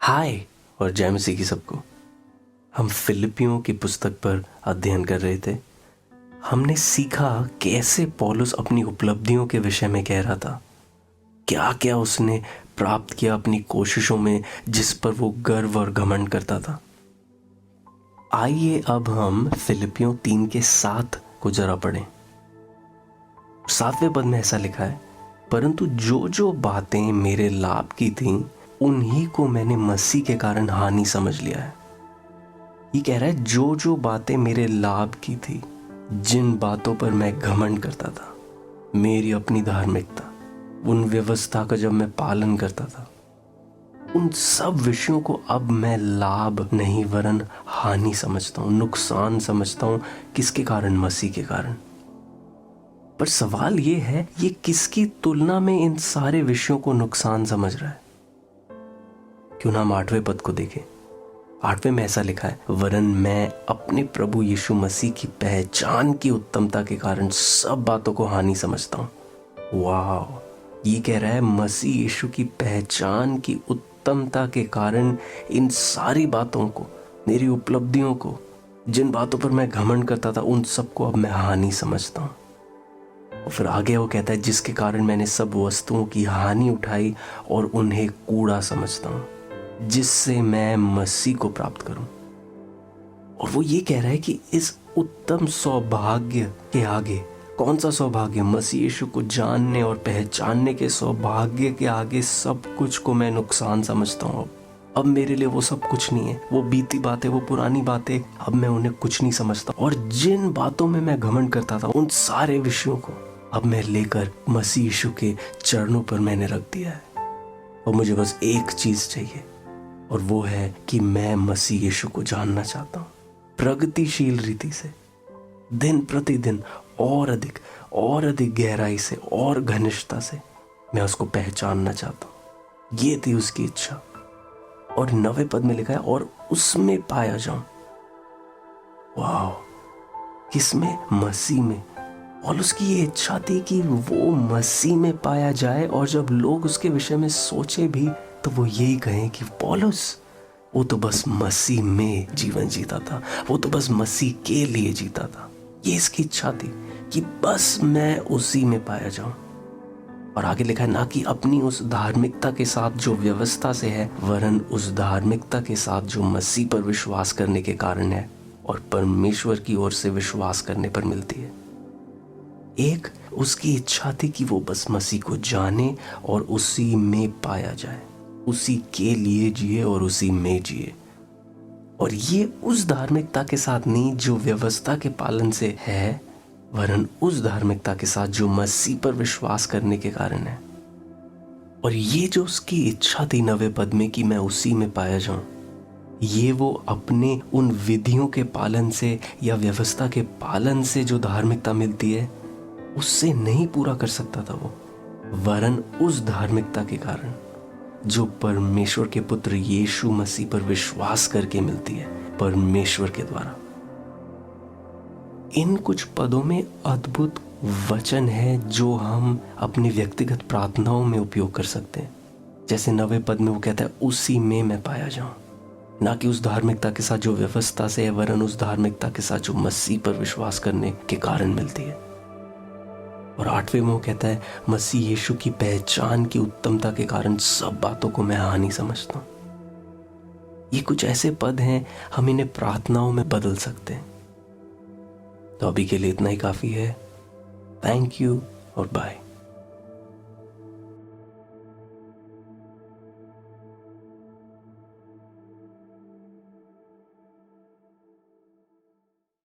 हाय और जय मसीह की सबको। हम फिलिपियों की पुस्तक पर अध्ययन कर रहे थे। हमने सीखा कैसे पौलुस अपनी उपलब्धियों के विषय में कह रहा था, क्या क्या उसने प्राप्त किया अपनी कोशिशों में जिस पर वो गर्व और घमंड करता था। आइए अब हम फिलिपियों 3:7 को जरा पढ़ें। 7वें पद में ऐसा लिखा है, परंतु जो जो बातें मेरे लाभ की थीं उन्हीं को मैंने मसीह के कारण हानि समझ लिया है। ये कह रहा है जो जो बातें मेरे लाभ की थी, जिन बातों पर मैं घमंड करता था, मेरी अपनी धार्मिकता, उन व्यवस्था का जब मैं पालन करता था, उन सब विषयों को अब मैं लाभ नहीं वरन हानि समझता हूं, नुकसान समझता हूं। किसके कारण? मसीह के कारण। पर सवाल ये है, ये किसकी तुलना में इन सारे विषयों को नुकसान समझ रहा है? क्यों ना हम 8वें पद को देखें। 8वें में ऐसा लिखा है, वरन मैं अपने प्रभु यीशु मसीह की पहचान की उत्तमता के कारण सब बातों को हानि समझता हूं। वाह! ये कह रहा है मसीह यीशु की पहचान की उत्तमता के कारण इन सारी बातों को, मेरी उपलब्धियों को, जिन बातों पर मैं घमंड करता था, उन सबको अब मैं हानि समझता हूं। और फिर आगे वो कहता है, जिसके कारण मैंने सब वस्तुओं की हानि उठाई और उन्हें कूड़ा समझता हूं, जिससे मैं मसीह को प्राप्त करूं। और वो ये कह रहा है कि इस उत्तम सौभाग्य के आगे, कौन सा सौभाग्य? मसीह यीशु को जानने और पहचानने के सौभाग्य के आगे सब कुछ को मैं नुकसान समझता हूं। अब मेरे लिए वो सब कुछ नहीं है, वो बीती बातें, वो पुरानी बातें, अब मैं उन्हें कुछ नहीं समझता। और जिन बातों में मैं घमंड करता था, उन सारे विषयों को अब मैं लेकर मसीह यीशु के चरणों पर मैंने रख दिया है। और मुझे बस एक चीज चाहिए, और वो है कि मैं मसीह यीशु को जानना चाहता हूं, प्रगतिशील रीति से, दिन प्रतिदिन और अधिक गहराई से और घनिष्ठता से मैं उसको पहचानना चाहता हूं। ये थी उसकी इच्छा। और 9वें पद में लिखा है, और उसमें पाया जाऊं। वाह! किसमें? मसीह में। और उसकी ये इच्छा थी कि वो मसीह में पाया जाए, और जब लोग उसके विषय में सोचे भी तो वो यही कहें कि पौलुस, वो तो बस मसीह में जीवन जीता था, वो तो बस मसीह के लिए जीता था। ये इसकी इच्छा थी कि बस मैं उसी में पाया जाऊं। और आगे लिखा है, ना कि अपनी उस धार्मिकता के साथ जो व्यवस्था से है, वरन उस धार्मिकता के साथ जो मसीह पर विश्वास करने के कारण है और परमेश्वर की ओर से विश्वास करने पर मिलती है। एक उसकी इच्छा थी कि वो बस मसीह को जाने और उसी में पाया जाए, उसी के लिए जिए और उसी में जिए। और ये उस धार्मिकता के साथ नहीं जो व्यवस्था के पालन से है, वरन उस धार्मिकता के साथ जो मसीह पर विश्वास करने के कारण है। और ये जो उसकी इच्छा थी 9वें पद में कि मैं उसी में पाया जाऊं, ये वो अपने उन विधियों के पालन से या व्यवस्था के पालन से जो धार्मिकता मिलती है, उससे नहीं पूरा कर सकता था वो, वरन उस धार्मिकता के कारण जो परमेश्वर के पुत्र यीशु मसीह पर विश्वास करके मिलती है, परमेश्वर के द्वारा। इन कुछ पदों में अद्भुत वचन है जो हम अपनी व्यक्तिगत प्रार्थनाओं में उपयोग कर सकते हैं। जैसे 9वें पद में वो कहता है, उसी में मैं पाया जाऊं, ना कि उस धार्मिकता के साथ जो व्यवस्था से है, वरन उस धार्मिकता के साथ जो मसीह पर विश्वास करने के कारण मिलती है। और 8वें में वो कहता है, मसीह यीशु की पहचान की उत्तमता के कारण सब बातों को मैं हानि समझता हूं। ये कुछ ऐसे पद हैं, हम इन्हें प्रार्थनाओं में बदल सकते हैं। तो अभी के लिए इतना ही काफी है। थैंक यू और बाय।